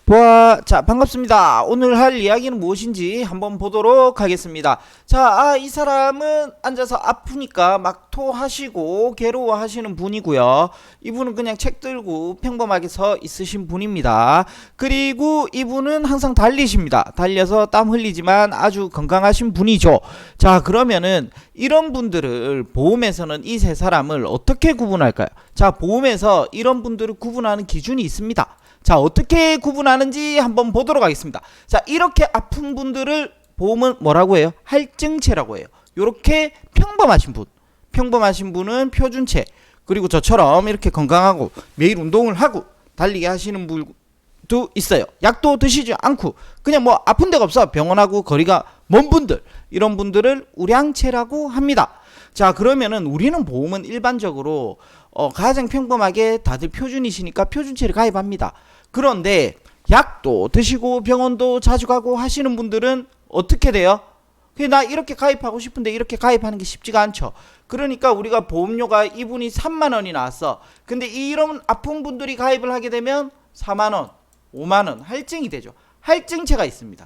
자, 반갑습니다. 오늘 할 이야기는 무엇인지 한번 보도록 하겠습니다. 자, 이 사람은 앉아서 아프니까 막 토하시고 괴로워하시는 분이고요. 이분은 그냥 책 들고 평범하게 서 있으신 분입니다. 그리고 이분은 항상 달리십니다. 달려서 땀 흘리지만 아주 건강하신 분이죠. 자, 그러면은 이런 분들을 보험에서는 이 세 사람을 어떻게 구분할까요? 자, 보험에서 이런 분들을 구분하는 기준이 있습니다. 자, 어떻게 구분하는지 한번 보도록 하겠습니다. 자, 이렇게 아픈 분들을 보험은 뭐라고 해요? 할증체라고 해요. 이렇게 평범하신 분은 표준체, 그리고 저처럼 이렇게 건강하고 매일 운동을 하고 달리기 하시는 분도 있어요. 약도 드시지 않고 그냥 뭐 아픈 데가 없어 병원하고 거리가 먼 분들, 이런 분들을 우량체라고 합니다. 자, 그러면은 우리는 보험은 일반적으로 가장 평범하게 다들 표준이시니까 표준체를 가입합니다. 그런데 약도 드시고 병원도 자주 가고 하시는 분들은 어떻게 돼요? 나 이렇게 가입하고 싶은데 이렇게 가입하는 게 쉽지가 않죠. 그러니까 우리가 보험료가 이분이 3만원이 나왔어. 근데 이런 아픈 분들이 가입을 하게 되면 4만원, 5만원 할증이 되죠. 할증체가 있습니다.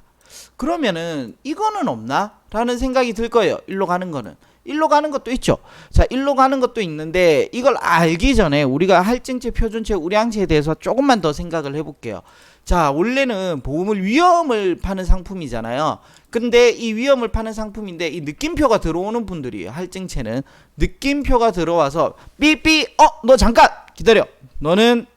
그러면은 이거는 없나? 라는 생각이 들 거예요. 일로 가는 거는. 일로 가는 것도 있죠. 자, 일로 가는 것도 있는데 이걸 알기 전에 우리가 할증체, 표준체, 우량체에 대해서 조금만 더 생각을 해볼게요. 자, 원래는 보험을 위험을 파는 상품이잖아요. 근데 이 위험을 파는 상품인데 이 느낌표가 들어오는 분들이에요. 할증체는 느낌표가 들어와서 삐삐 너 잠깐 기다려. 너는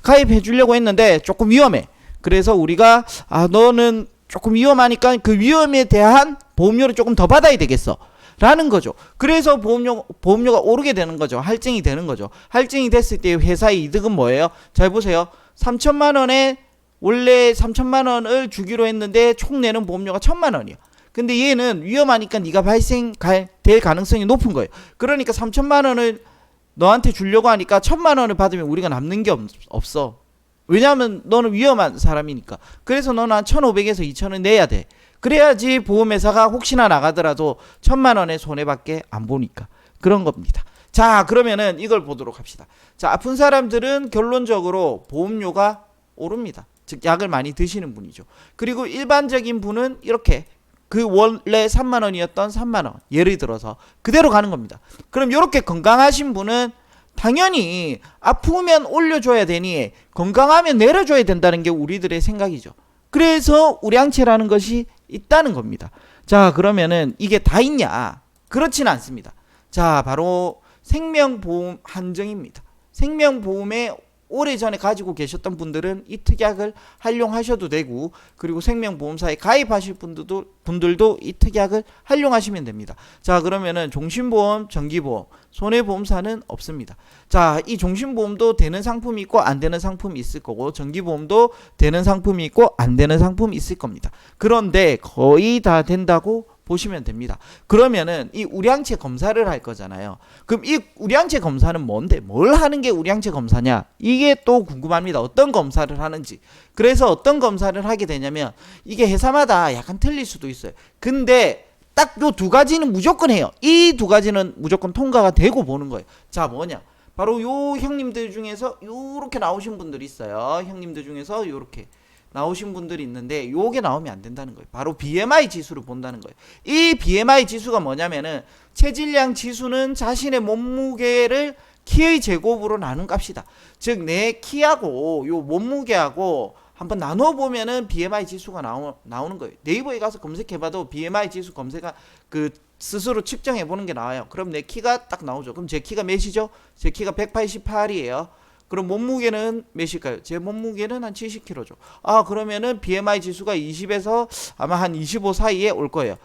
가입해 주려고 했는데 조금 위험해. 그래서 우리가 너는 조금 위험하니까 그 위험에 대한 보험료를 조금 더 받아야 되겠어 라는 거죠. 그래서 보험료가 오르게 되는 거죠. 할증이 되는 거죠. 할증이 됐을 때 회사의 이득은 뭐예요? 잘 보세요. 3천만 원에 원래 3천만 원을 주기로 했는데 총 내는 보험료가 1천만 원이야. 근데 얘는 위험하니까 네가 발생될 가능성이 높은 거예요. 그러니까 3천만 원을 너한테 주려고 하니까 1천만 원을 받으면 우리가 남는 게 없어. 왜냐하면 너는 위험한 사람이니까. 그래서 너는 한 1,500에서 2,000원 내야 돼. 그래야지 보험회사가 혹시나 나가더라도 1,000만 원의 손해밖에 안 보니까. 그런 겁니다. 자, 그러면은 이걸 보도록 합시다. 자, 아픈 사람들은 결론적으로 보험료가 오릅니다. 즉 약을 많이 드시는 분이죠. 그리고 일반적인 분은 이렇게 그 원래 3만 원이었던 3만 원 예를 들어서 그대로 가는 겁니다. 그럼 이렇게 건강하신 분은 당연히 아프면 올려줘야 되니 건강하면 내려줘야 된다는 게 우리들의 생각이죠. 그래서 우량체라는 것이 있다는 겁니다. 자, 그러면은 이게 다 있냐? 그렇지는 않습니다. 자, 바로 생명보험 한정입니다. 생명보험에 오래전에 가지고 계셨던 분들은 이 특약을 활용하셔도 되고, 그리고 생명보험사에 가입하실 분들도 이 특약을 활용하시면 됩니다. 자, 그러면은 종신보험, 정기보험, 손해보험사는 없습니다. 자, 이 종신보험도 되는 상품이 있고 안 되는 상품이 있을 거고, 정기보험도 되는 상품이 있고 안 되는 상품이 있을 겁니다. 그런데 거의 다 된다고 보시면 됩니다. 그러면은 이 우량체 검사를 할 거잖아요. 그럼 이 우량체 검사는 뭔데? 뭘 하는 게 우량체 검사냐? 이게 또 궁금합니다. 어떤 검사를 하는지. 그래서 어떤 검사를 하게 되냐면 이게 회사마다 약간 틀릴 수도 있어요. 근데 딱 요 두 가지는 무조건 해요. 이 두 가지는 무조건 통과가 되고 보는 거예요. 자, 뭐냐? 바로 요 형님들 중에서 요렇게 나오신 분들이 있어요. 형님들 중에서 요렇게 나오신 분들이 있는데 요게 나오면 안 된다는 거예요. 바로 BMI 지수를 본다는 거예요. 이 BMI 지수가 뭐냐면은 체질량 지수는 자신의 몸무게를 키의 제곱으로 나눈 값이다. 즉 내 키하고 요 몸무게하고 한번 나눠 보면은 BMI 지수가 나오는 거예요. 네이버에 가서 검색해봐도 BMI 지수 검색하 그 스스로 측정해 보는 게 나와요. 그럼 내 키가 딱 나오죠. 그럼 제 키가 몇이죠? 제 키가 188이에요. 그럼 몸무게는 몇일까요? 제 몸무게는 한 70kg죠. 그러면은 BMI 지수가 20에서 아마 한 25 사이에 올 거예요.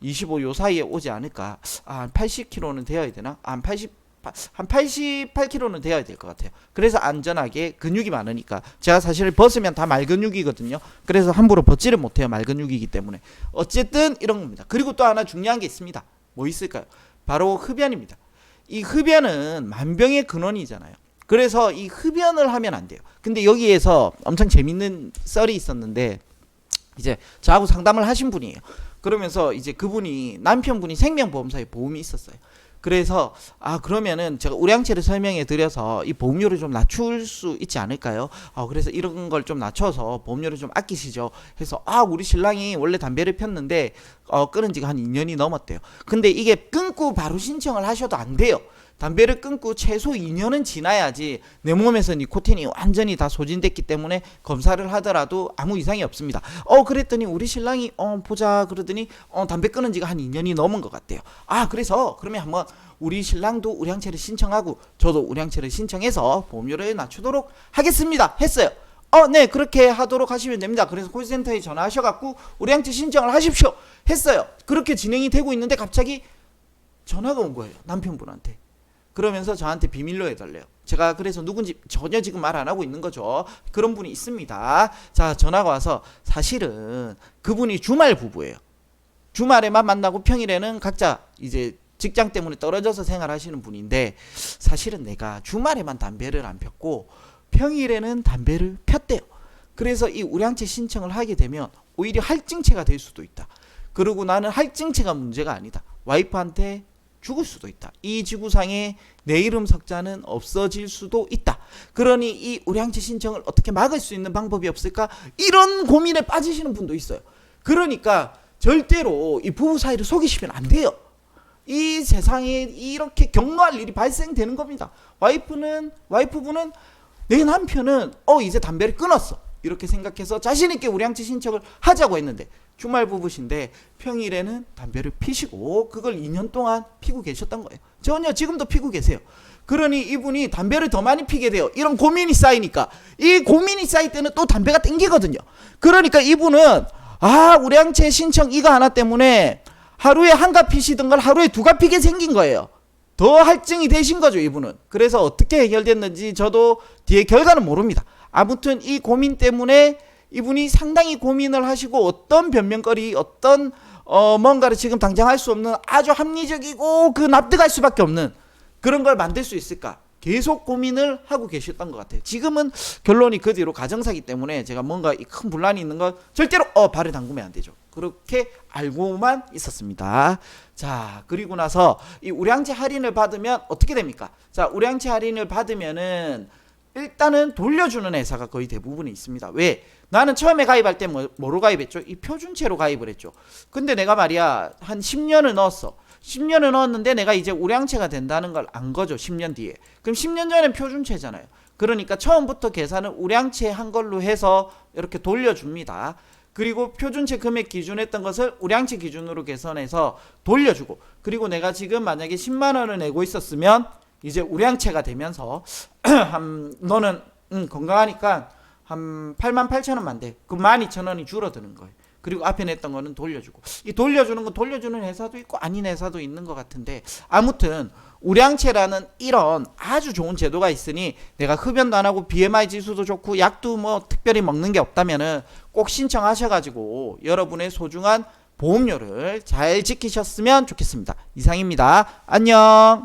25 요 사이에 오지 않을까? 한 80kg는 되어야 되나? 한 88kg는 되어야 될 것 같아요. 그래서 안전하게 근육이 많으니까. 제가 사실 벗으면 다 말근육이거든요. 그래서 함부로 벗지를 못해요. 말근육이기 때문에. 어쨌든 이런 겁니다. 그리고 또 하나 중요한 게 있습니다. 뭐 있을까요? 바로 흡연입니다. 이 흡연은 만병의 근원이잖아요. 그래서 이 흡연을 하면 안 돼요. 근데 여기에서 엄청 재밌는 썰이 있었는데 이제 저하고 상담을 하신 분이에요. 그러면서 이제 그분이 남편분이 생명보험사에 보험이 있었어요. 그래서 그러면은 제가 우량채를 설명해 드려서 이 보험료를 좀 낮출 수 있지 않을까요? 그래서 이런 걸 좀 낮춰서 보험료를 좀 아끼시죠. 해서 우리 신랑이 원래 담배를 폈는데 끊은 지가 한 2년이 넘었대요. 근데 이게 끊고 바로 신청을 하셔도 안 돼요. 담배를 끊고 최소 2년은 지나야지 내 몸에서 니코틴이 완전히 다 소진됐기 때문에 검사를 하더라도 아무 이상이 없습니다. 그랬더니 우리 신랑이 보자 그러더니 담배 끊은 지가 한 2년이 넘은 것 같대요. 그래서 그러면 한번 우리 신랑도 우량채를 신청하고 저도 우량채를 신청해서 보험료를 낮추도록 하겠습니다. 했어요. 네, 그렇게 하도록 하시면 됩니다. 그래서 콜센터에 전화하셔갖고 우량채 신청을 하십시오. 했어요. 그렇게 진행이 되고 있는데 갑자기 전화가 온 거예요. 남편분한테. 그러면서 저한테 비밀로 해달래요. 제가 그래서 누군지 전혀 지금 말 안 하고 있는 거죠. 그런 분이 있습니다. 자, 전화가 와서 사실은 그분이 주말 부부예요. 주말에만 만나고 평일에는 각자 이제 직장 때문에 떨어져서 생활하시는 분인데 사실은 내가 주말에만 담배를 안 폈고 평일에는 담배를 폈대요. 그래서 이 우량채 신청을 하게 되면 오히려 할증채가 될 수도 있다. 그리고 나는 할증채가 문제가 아니다. 와이프한테 죽을 수도 있다. 이 지구상에 내 이름 석자는 없어질 수도 있다. 그러니 이 우량채 신청을 어떻게 막을 수 있는 방법이 없을까? 이런 고민에 빠지시는 분도 있어요. 그러니까 절대로 이 부부 사이를 속이시면 안 돼요. 이 세상에 이렇게 격노할 일이 발생되는 겁니다. 와이프분은 내 남편은 이제 담배를 끊었어. 이렇게 생각해서 자신있게 우량채 신청을 하자고 했는데 주말 부부신데 평일에는 담배를 피시고 그걸 2년 동안 피고 계셨던 거예요. 전혀 지금도 피고 계세요. 그러니 이분이 담배를 더 많이 피게 돼요. 이런 고민이 쌓이니까. 이 고민이 쌓일 때는 또 담배가 땡기거든요. 그러니까 이분은 우량채 신청 이거 하나 때문에 하루에 한갑 피시던 걸 하루에 두갑 피게 생긴 거예요. 더 할증이 되신 거죠, 이분은. 그래서 어떻게 해결됐는지 저도 뒤에 결과는 모릅니다. 아무튼 이 고민 때문에 이분이 상당히 고민을 하시고 어떤 변명거리, 어떤 뭔가를 지금 당장 할 수 없는 아주 합리적이고 납득할 수밖에 없는 그런 걸 만들 수 있을까? 계속 고민을 하고 계셨던 것 같아요. 지금은 결론이 그 뒤로 가정사기 때문에 제가 뭔가 큰 분란이 있는 건 절대로 발을 담그면 안 되죠. 그렇게 알고만 있었습니다. 자, 그리고 나서 이 우량채 할인을 받으면 어떻게 됩니까? 자, 우량채 할인을 받으면은 일단은 돌려주는 회사가 거의 대부분이 있습니다. 왜? 나는 처음에 가입할 때 뭐로 가입했죠? 이 표준채로 가입을 했죠. 근데 내가 말이야 한 10년을 넣었어. 10년을 넣었는데 내가 이제 우량채가 된다는 걸 안 거죠. 10년 뒤에. 그럼 10년 전엔 표준채잖아요. 그러니까 처음부터 계산을 우량채 한 걸로 해서 이렇게 돌려줍니다. 그리고 표준채 금액 기준했던 것을 우량채 기준으로 계산해서 돌려주고, 그리고 내가 지금 만약에 10만 원을 내고 있었으면 이제 우량채가 되면서 너는 건강하니까 한 8만 8천 원만 돼. 그 12,000원이 줄어드는 거예요. 그리고 앞에 냈던 거는 돌려주고. 이 돌려주는 건 돌려주는 회사도 있고 아닌 회사도 있는 것 같은데, 아무튼 우량채라는 이런 아주 좋은 제도가 있으니 내가 흡연도 안 하고 BMI 지수도 좋고 약도 뭐 특별히 먹는 게 없다면은 꼭 신청하셔가지고 여러분의 소중한 보험료를 잘 지키셨으면 좋겠습니다. 이상입니다. 안녕.